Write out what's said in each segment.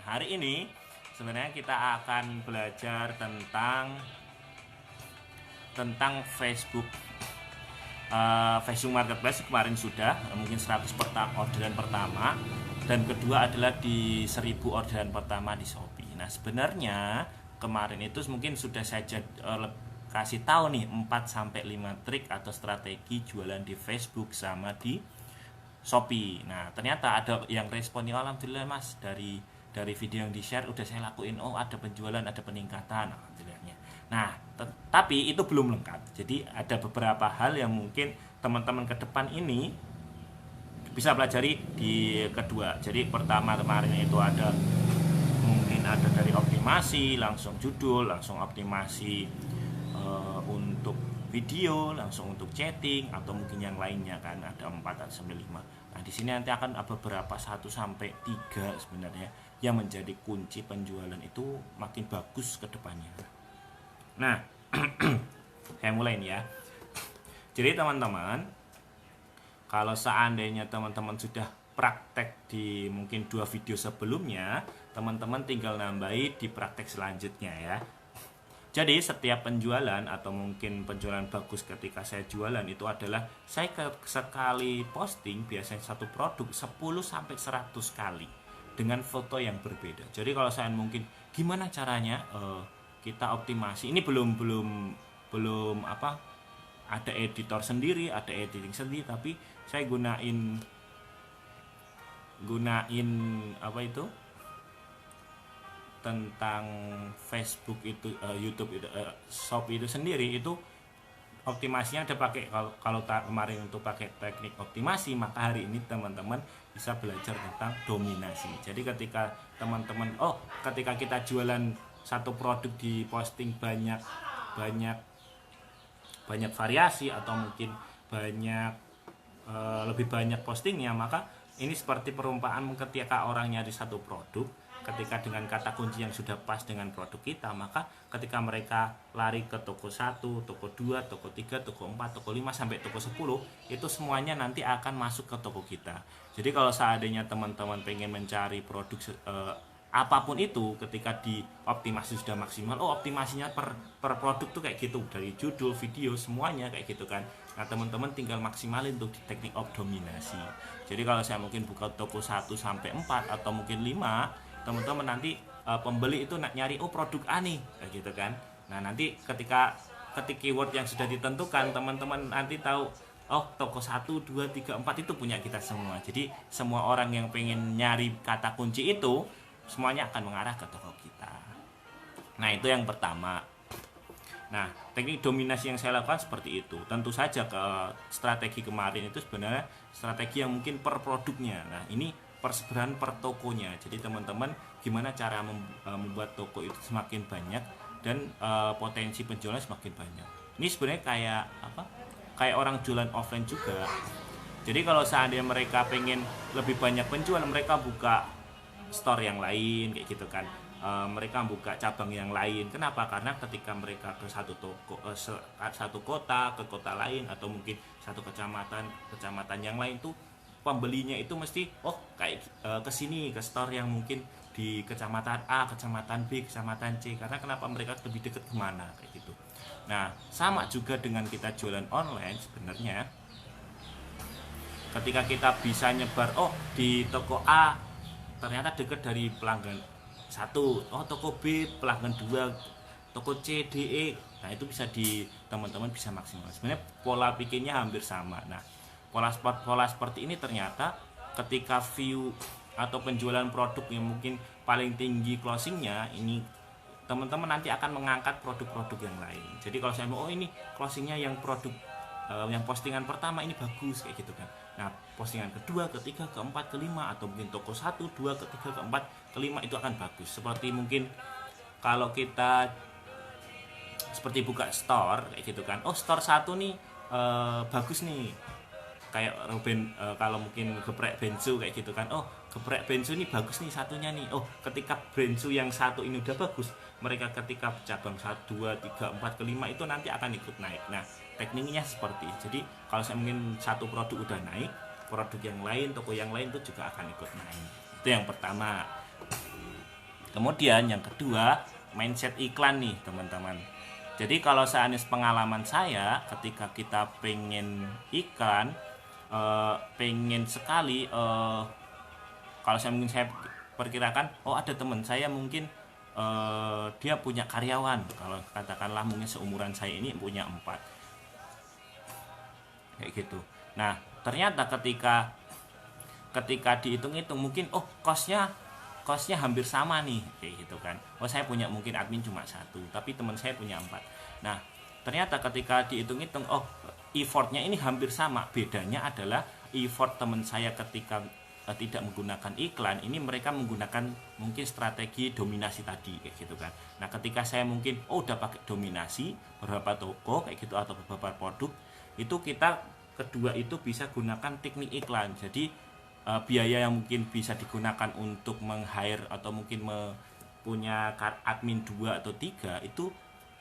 hari ini sebenarnya kita akan belajar tentang Facebook. Facebook Marketplace kemarin sudah mungkin 100 orderan pertama, dan kedua adalah di 1000 orderan pertama di Shopee. Nah sebenarnya kemarin itu mungkin sudah saja kasih tahu nih 4-5 trik atau strategi jualan di Facebook sama di Shopee. Nah ternyata ada yang responnya, alhamdulillah mas, dari video yang di share udah saya lakuin, oh ada penjualan, ada peningkatan, alhamdulillahnya. Nah tapi itu belum lengkap, jadi ada beberapa hal yang mungkin teman-teman ke depan ini bisa pelajari di kedua. Jadi pertama kemarin itu ada mungkin ada dari optimasi langsung judul, langsung optimasi untuk video, langsung untuk chatting, atau mungkin yang lainnya kan ada 4 atau 5. Nah di sini nanti akan ada beberapa 1-3 sebenarnya yang menjadi kunci penjualan itu makin bagus ke depannya. Nah saya mulai nih ya. Jadi teman-teman, kalau seandainya teman-teman sudah praktek di mungkin 2 video sebelumnya, teman-teman tinggal nambahi di praktek selanjutnya ya. Jadi setiap penjualan atau mungkin penjualan bagus ketika saya jualan itu adalah saya sekali posting biasanya satu produk 10-100 kali dengan foto yang berbeda. Jadi kalau saya mungkin gimana caranya kita optimasi, ini belum ada editor sendiri, ada editing sendiri, tapi saya gunain tentang Facebook itu, YouTube itu, Shopee itu sendiri itu optimasinya ada pakai, kalau kemarin untuk pakai teknik optimasi, maka hari ini teman-teman bisa belajar tentang dominasi. Jadi ketika teman-teman ketika kita jualan satu produk di posting banyak variasi atau mungkin lebih banyak postingnya, maka ini seperti perumpamaan ketika orang nyari satu produk, ketika dengan kata kunci yang sudah pas dengan produk kita, maka ketika mereka lari ke toko 1, toko 2, toko 3, toko 4, toko 5 sampai toko 10, itu semuanya nanti akan masuk ke toko kita. Jadi kalau seandainya teman-teman pengen mencari produk apapun itu, ketika di optimasi sudah maksimal, optimasinya per produk tuh kayak gitu, dari judul, video, semuanya kayak gitu kan. Nah teman-teman tinggal maksimalin tuh di teknik dominasi. Jadi kalau saya mungkin buka toko 1-4 atau mungkin 5, teman-teman nanti pembeli itu nyari produk A nih kayak gitu kan. Nah nanti ketika ketik keyword yang sudah ditentukan, teman-teman nanti tahu toko 1, 2, 3, 4 itu punya kita semua. Jadi semua orang yang pengen nyari kata kunci itu semuanya akan mengarah ke toko kita. Nah itu yang pertama. Nah teknik dominasi yang saya lakukan seperti itu. Tentu saja ke strategi kemarin itu sebenarnya strategi yang mungkin per produknya. Nah ini persebaran per tokonya. Jadi teman-teman gimana cara membuat toko itu semakin banyak dan potensi penjualan semakin banyak. Ini sebenarnya kayak orang jualan offline juga. Jadi kalau seandainya mereka pengen lebih banyak penjual, mereka buka store yang lain kayak gitu kan. Mereka buka cabang yang lain. Kenapa? Karena ketika mereka ke satu toko, satu kota ke kota lain, atau mungkin satu kecamatan yang lain tuh, pembelinya itu mesti kayak ke sini, ke store yang mungkin di kecamatan A, kecamatan B, kecamatan C. Karena kenapa? Mereka lebih dekat kemana kayak gitu. Nah sama juga dengan kita jualan online sebenarnya. Ketika kita bisa nyebar di toko A ternyata dekat dari pelanggan 1, toko B pelanggan 2, toko C, D, E. Nah itu bisa teman-teman bisa maksimal. Sebenarnya pola pikirnya hampir sama. Nah pola seperti ini ternyata ketika view atau penjualan produk yang mungkin paling tinggi closingnya, ini teman-teman nanti akan mengangkat produk-produk yang lain. Jadi kalau saya mau ini closingnya yang produk yang postingan pertama ini bagus kayak gitu kan. Nah postingan kedua, ketiga, keempat, kelima, atau mungkin toko 1, 2, ketiga, keempat, kelima itu akan bagus. Seperti mungkin kalau kita seperti buka store kayak gitu kan, store 1 nih bagus nih, kayak kalau mungkin geprek bensu kayak gitu kan, geprek bensu ini bagus nih satunya nih. Ketika bensu yang 1 ini udah bagus, mereka ketika cabang 1, 2, 3, 4, kelima itu nanti akan ikut naik. Nah tekniknya seperti itu. Jadi kalau saya mungkin satu produk udah naik, produk yang lain, toko yang lain itu juga akan ikut naik. Itu yang pertama. Kemudian yang kedua, mindset iklan nih teman-teman. Jadi kalau seandainya pengalaman saya ketika kita pengen iklan, pengen sekali, kalau saya mungkin saya perkirakan, oh ada teman saya mungkin dia punya karyawan, kalau katakanlah mungkin seumuran saya ini punya 4 kayak gitu. Nah ternyata ketika dihitung-hitung mungkin kosnya hampir sama nih kayak gitu kan. Oh saya punya mungkin admin cuma 1 tapi teman saya punya 4. Nah ternyata ketika dihitung-hitung, oh effortnya ini hampir sama. Bedanya adalah effort teman saya ketika tidak menggunakan iklan, ini mereka menggunakan mungkin strategi dominasi tadi kayak gitu kan. Nah ketika saya mungkin udah pakai dominasi beberapa toko kayak gitu atau beberapa produk, itu kita kedua itu bisa gunakan teknik iklan. Jadi biaya yang mungkin bisa digunakan untuk meng-hire atau mungkin punya admin 2 atau 3 itu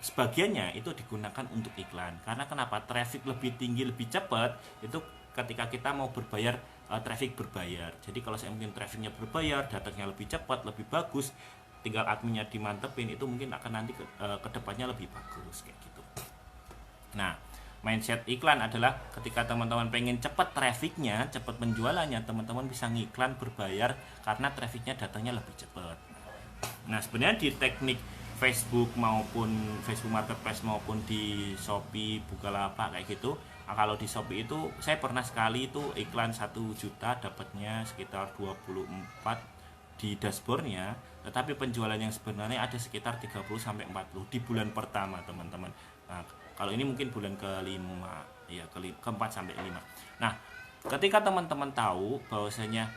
sebagiannya itu digunakan untuk iklan. Karena kenapa? Traffic lebih tinggi, lebih cepat itu ketika kita mau berbayar, traffic berbayar. Jadi kalau saya mungkin trafficnya berbayar, datanya lebih cepat, lebih bagus, tinggal adminnya dimantepin, itu mungkin akan nanti kedepannya lebih bagus kayak gitu. Nah mindset iklan adalah ketika teman-teman pengen cepat trafficnya, cepat penjualannya, teman-teman bisa ngiklan berbayar karena trafficnya, datanya lebih cepat. Nah sebenarnya di teknik Facebook maupun Facebook Marketplace maupun di Shopee, Bukalapak kayak gitu, kalau di Shopee itu saya pernah sekali itu iklan 1 juta dapatnya sekitar 24 di dashboardnya, tetapi penjualan yang sebenarnya ada sekitar 30-40 di bulan pertama teman-teman. Nah kalau ini mungkin bulan kelima ya, keempat sampai 5. Nah ketika teman-teman tahu bahwasanya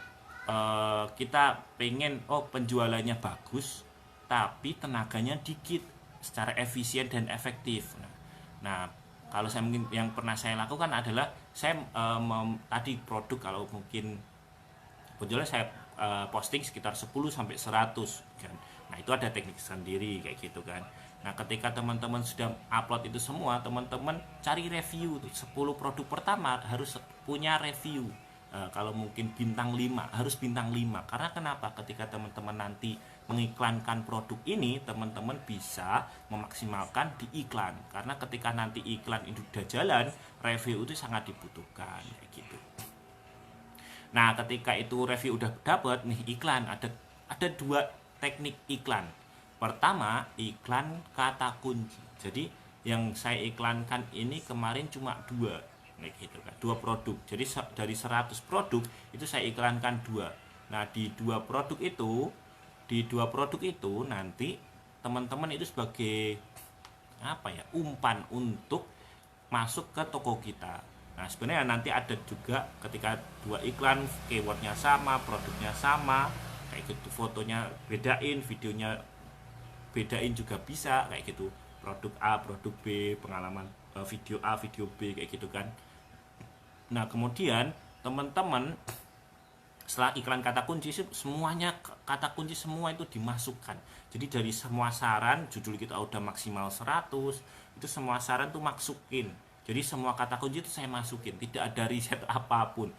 kita pengen penjualannya bagus tapi tenaganya dikit secara efisien dan efektif. Nah kalau saya mungkin yang pernah saya lakukan adalah saya tadi produk kalau mungkin penjualan saya posting sekitar 10-100 kan. Nah itu ada teknik sendiri kayak gitu kan. Nah ketika teman-teman sudah upload itu semua, teman-teman cari review tuh. 10 produk pertama harus punya review. Kalau mungkin bintang 5 harus bintang 5. Karena kenapa? Ketika teman-teman nanti mengiklankan produk ini, teman-teman bisa memaksimalkan di iklan. Karena ketika nanti iklan itu sudah jalan, review itu sangat dibutuhkan kayak gitu. Nah ketika itu review udah dapat nih iklan, ada 2 teknik iklan. Pertama, iklan kata kunci. Jadi yang saya iklankan ini kemarin cuma 2 gitu kan, 2 produk. Jadi dari 100 produk itu saya iklankan 2. Nah di 2 produk itu nanti teman-teman itu sebagai umpan untuk masuk ke toko kita. Nah sebenarnya nanti ada juga ketika 2 iklan, keywordnya sama, produknya sama kayak gitu, fotonya bedain, videonya bedain juga bisa kayak gitu, produk A, produk B, pengalaman video A, video B kayak gitu kan. Nah kemudian teman-teman setelah iklan kata kunci, semuanya kata kunci semua itu dimasukkan. Jadi dari semua saran, judul kita udah maksimal 100, itu semua saran tuh masukin. Jadi semua kata kunci itu saya masukin, tidak ada riset apapun.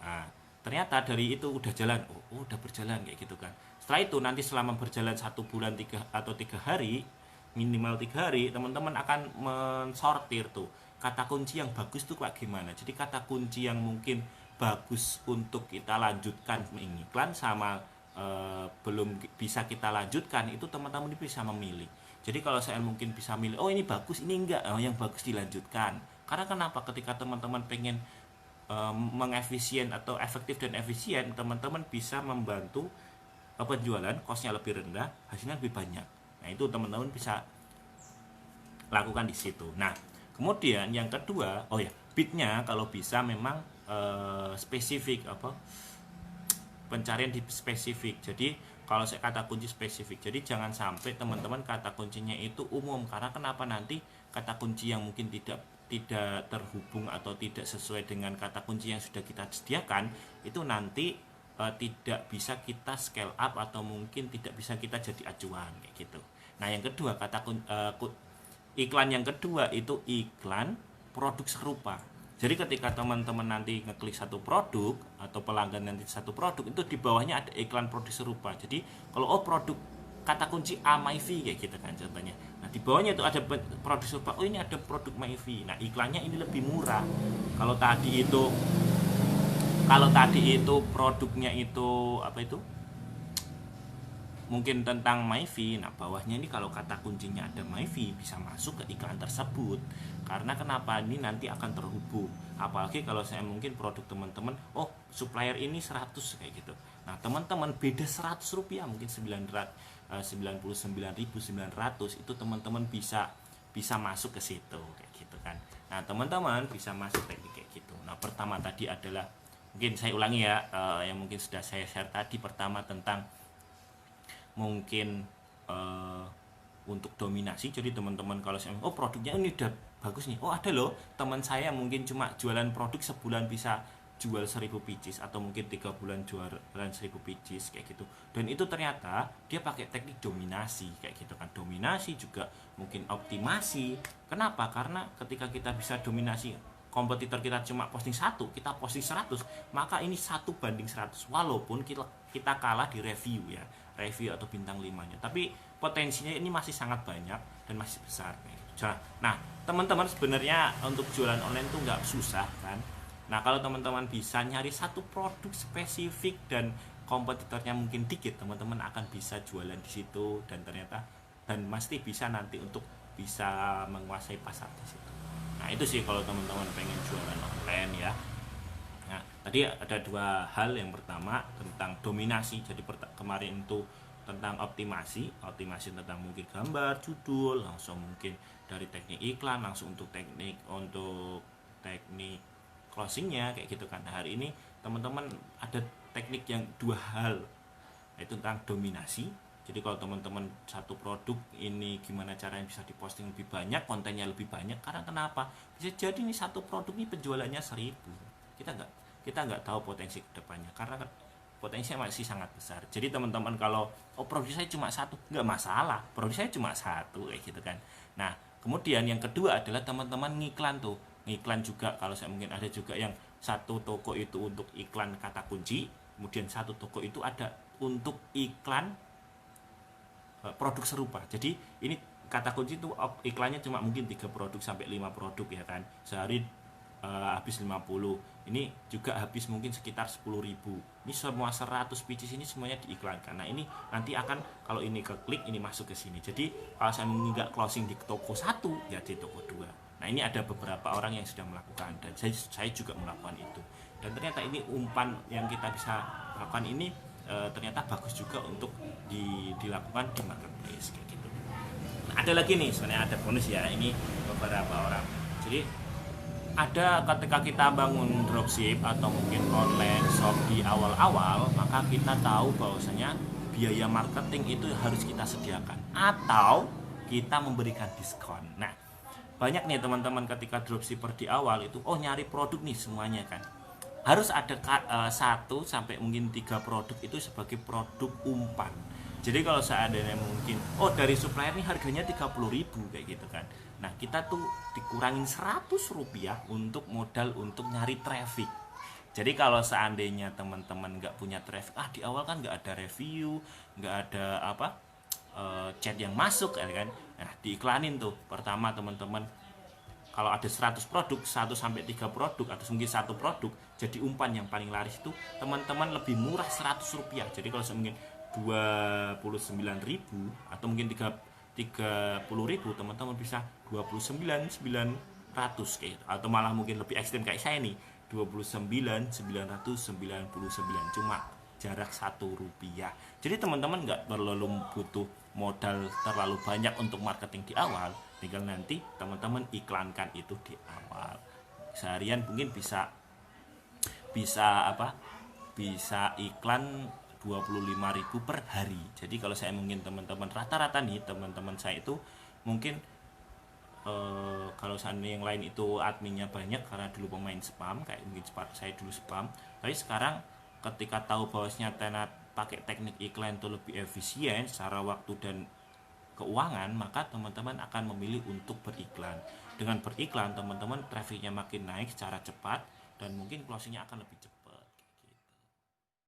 Nah ternyata dari itu udah jalan, udah berjalan kayak gitu kan. Setelah itu nanti selama berjalan 1 bulan 3 atau 3 hari, minimal 3 hari, teman-teman akan mensortir tuh kata kunci yang bagus tuh kayak gimana. Jadi kata kunci yang mungkin bagus untuk kita lanjutkan mengiklan sama belum bisa kita lanjutkan, itu teman-teman bisa memilih. Jadi kalau saya mungkin bisa milih, ini bagus, ini enggak, yang bagus dilanjutkan. Karena kenapa? Ketika teman-teman pengen mengefisien atau efektif dan efisien, teman-teman bisa membantu penjualan, kosnya lebih rendah, hasilnya lebih banyak. Nah itu teman-teman bisa lakukan di situ. Nah kemudian yang kedua, bidnya kalau bisa memang spesifik, pencarian di spesifik. Jadi kalau saya kata kunci spesifik, jadi jangan sampai teman-teman kata kuncinya itu umum. Karena kenapa? Nanti kata kunci yang mungkin tidak terhubung atau tidak sesuai dengan kata kunci yang sudah kita sediakan, itu nanti tidak bisa kita scale up atau mungkin tidak bisa kita jadi acuan kayak gitu. Nah yang kedua, iklan yang kedua itu iklan produk serupa. Jadi ketika teman-teman nanti ngeklik satu produk atau pelanggan nanti satu produk, itu di bawahnya ada iklan produk serupa. Jadi kalau produk kata kunci A Myvi kayak gitu kan contohnya. Nah di bawahnya itu ada produk serupa, oh ini ada produk Myvi. Nah iklannya ini lebih murah. Kalau tadi itu produknya itu apa itu mungkin tentang Myvi, nah bawahnya ini kalau kata kuncinya ada Myvi bisa masuk ke iklan tersebut. Karena kenapa, ini nanti akan terhubung. Apalagi kalau saya mungkin produk teman-teman, oh supplier ini 100 kayak gitu. Nah teman-teman beda 100 rupiah, mungkin 99.900 itu teman-teman bisa masuk ke situ kayak gitu kan. Nah teman-teman bisa masuk teknik kayak gitu. Nah pertama tadi adalah, mungkin saya ulangi ya, yang mungkin sudah saya share tadi. Pertama tentang mungkin untuk dominasi. Jadi teman-teman kalau saya, oh produknya ini udah bagus nih, oh ada loh teman saya mungkin cuma jualan produk sebulan bisa jual 1000 pieces, atau mungkin 3 bulan jualan 1000 pieces kayak gitu, dan itu ternyata dia pakai teknik dominasi kayak gitu kan. Dominasi juga mungkin optimasi. Kenapa? Karena ketika kita bisa dominasi, kompetitor kita cuma posting 1, kita posting 100, maka ini 1:100, walaupun kita kalah di review ya, review atau bintang 5-nya, tapi potensinya ini masih sangat banyak dan masih besar kayak gitu. Nah teman-teman sebenarnya untuk jualan online itu nggak susah kan. Nah kalau teman-teman bisa nyari satu produk spesifik dan kompetitornya mungkin dikit, teman-teman akan bisa jualan di situ, dan ternyata pasti bisa nanti untuk bisa menguasai pasar di situ. Nah itu sih kalau teman-teman pengen jualan online ya. Nah tadi ada 2 hal. Yang pertama tentang dominasi. Jadi kemarin itu tentang optimasi tentang mungkin gambar, judul, langsung mungkin dari teknik iklan langsung untuk teknik closingnya kayak gitu kan. Nah, hari ini teman-teman ada teknik yang 2 hal, yaitu tentang dominasi. Jadi kalau teman-teman satu produk ini gimana caranya bisa diposting lebih banyak, kontennya lebih banyak. Karena kenapa? Bisa jadi nih satu produk ini penjualannya 1000. Kita nggak tahu potensi kedepannya, karena potensinya masih sangat besar. Jadi teman-teman kalau produk saya cuma 1, nggak masalah, produk saya cuma 1 kayak gitu kan. Nah kemudian yang kedua adalah teman-teman ngiklan tuh. Ngiklan juga, kalau saya mungkin ada juga yang satu toko itu untuk iklan kata kunci, kemudian satu toko itu ada untuk iklan produk serupa. Jadi ini kata kunci itu iklannya cuma mungkin 3 produk sampai 5 produk ya kan. Sehari habis 50. Ini juga habis mungkin sekitar 10.000. Ini semua 100 pieces ini semuanya diiklankan. Nah ini nanti akan, kalau ini ke klik ini masuk ke sini. Jadi kalau saya nggak closing di toko 1 ya di toko 2. Nah ini ada beberapa orang yang sudah melakukan, dan saya juga melakukan itu. Dan ternyata ini umpan yang kita bisa lakukan ini ternyata bagus juga untuk dilakukan di marketplace kayak gitu. Nah, ada lagi nih sebenarnya, ada bonus ya, ini beberapa orang. Jadi ada ketika kita bangun dropship atau mungkin online shop di awal-awal, maka kita tahu bahwasanya biaya marketing itu harus kita sediakan atau kita memberikan diskon. Nah banyak nih teman-teman ketika dropshipper di awal itu nyari produk nih semuanya kan, harus ada 1 sampai mungkin 3 produk itu sebagai produk umpan. Jadi kalau seandainya mungkin dari supplier nih harganya 30.000 kayak gitu kan, nah kita tuh dikurangin 100 rupiah untuk modal untuk nyari traffic. Jadi kalau seandainya teman-teman nggak punya traffic, di awal kan nggak ada review, nggak ada chat yang masuk kan, nah diiklanin tuh. Pertama teman-teman kalau ada 100 produk, 1 sampai 3 produk atau mungkin 1 produk jadi umpan yang paling laris itu teman-teman lebih murah 100 rupiah. Jadi kalau mungkin 29.000 atau mungkin 30.000, teman-teman bisa 29.900 kayak gitu. Atau malah mungkin lebih ekstrim kayak saya nih, 29.999, cuma jarak 1 rupiah. Jadi teman-teman nggak perlu butuh modal terlalu banyak untuk marketing di awal, tinggal nanti teman-teman iklankan itu di awal. Seharian mungkin bisa iklan 25.000 per hari. Jadi kalau saya mungkin teman-teman rata-rata nih, teman-teman saya itu mungkin kalau seandainya yang lain itu adminnya banyak karena dulu pemain spam, kayak mungkin saya dulu spam, tapi sekarang ketika tahu bahwasanya Tenat pakai teknik iklan itu lebih efisien secara waktu dan keuangan, maka teman-teman akan memilih untuk beriklan. Dengan beriklan teman-teman trafficnya makin naik secara cepat dan mungkin closingnya akan lebih cepat.